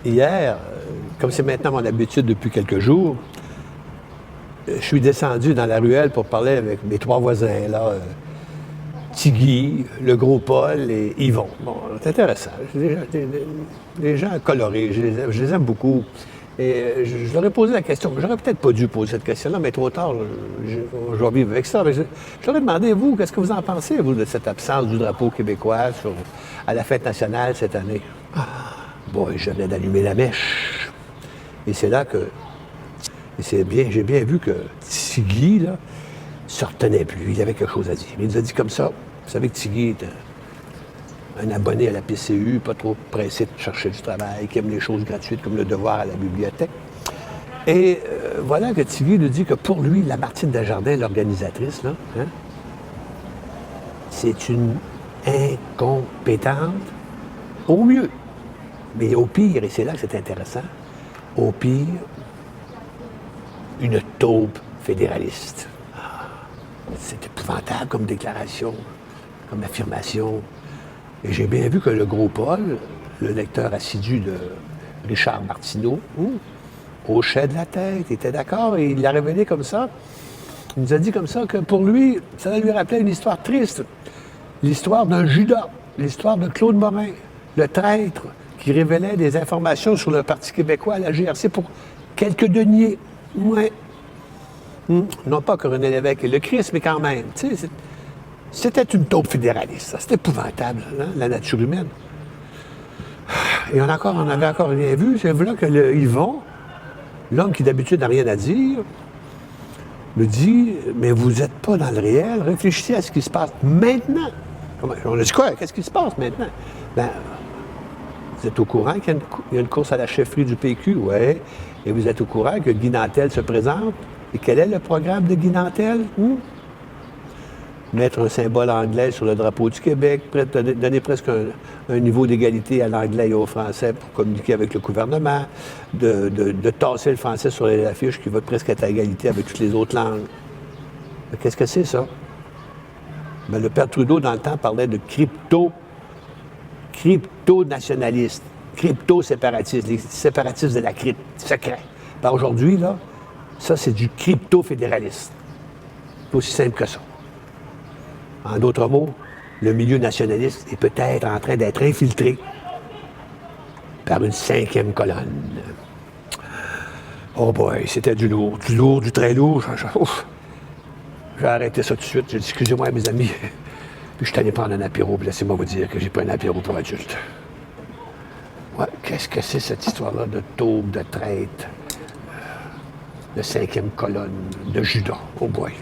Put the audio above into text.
hier, comme c'est maintenant mon habitude depuis quelques jours, je suis descendu dans la ruelle pour parler avec mes trois voisins, là, Tigui, le gros Paul et Yvon. Bon, c'est intéressant. Des gens colorés, je les aime beaucoup. Et je leur ai posé la question. J'aurais peut-être pas dû poser cette question-là, mais trop tard, je vais vivre avec ça. Mais je leur ai demandé, vous, qu'est-ce que vous en pensez, vous, de cette absence du drapeau québécois à la fête nationale cette année? Bon, je venais d'allumer la mèche. Et c'est là que... j'ai bien vu que Tigui, là, se retenait plus. Il avait quelque chose à dire. Il nous a dit comme ça. Vous savez que Tigui est un abonné à la PCU, pas trop pressé de chercher du travail, qui aime les choses gratuites comme le devoir à la bibliothèque. Et voilà que Tigui nous dit que pour lui, la Martine Desjardins, l'organisatrice, là, hein, c'est une incompétente au mieux. Mais au pire, et c'est là que c'est intéressant, au pire, une taupe fédéraliste. C'est épouvantable comme déclaration, comme affirmation. Et j'ai bien vu que le gros Paul, le lecteur assidu de Richard Martineau, hochait de la tête, il était d'accord et il l'a révélé comme ça. Il nous a dit comme ça que pour lui, ça lui rappelait une histoire triste. L'histoire d'un Judas, l'histoire de Claude Morin, le traître qui révélait des informations sur le Parti québécois à la GRC pour quelques deniers. Ouais. Non pas que René Lévesque et le Christ, mais quand même. C'était une taupe fédéraliste. C'était épouvantable, hein, la nature humaine. Et on avait encore rien vu. C'est là que Yvon, l'homme qui d'habitude n'a rien à dire, me dit, mais vous n'êtes pas dans le réel, réfléchissez à ce qui se passe maintenant. On a dit quoi? Qu'est-ce qui se passe maintenant? Ben, vous êtes au courant qu'il y a une course à la chefferie du PQ? Oui. Et vous êtes au courant que Guy Nantel se présente? Et quel est le programme de Guy Nantel? Mettre un symbole anglais sur le drapeau du Québec, donner presque un niveau d'égalité à l'anglais et au français pour communiquer avec le gouvernement, de tasser le français sur les affiches qui va presque être à égalité avec toutes les autres langues. Mais qu'est-ce que c'est, ça? Ben, le père Trudeau, dans le temps, parlait de crypto-nationalistes, crypto-séparatistes, les séparatistes de la crypte, secret. Ben, aujourd'hui, là, ça, c'est du crypto-fédéralisme. C'est aussi simple que ça. En d'autres mots, le milieu nationaliste est peut-être en train d'être infiltré par une cinquième colonne. Oh boy, c'était du lourd, du très lourd. J'ai arrêté ça tout de suite. J'ai dit, excusez-moi, mes amis. Puis je suis allé prendre un apéro, puis laissez-moi vous dire que j'ai pas un apéro pour adultes. Ouais, qu'est-ce que c'est cette histoire-là de taupe, de traite, de cinquième colonne, de Judas? Oh boy.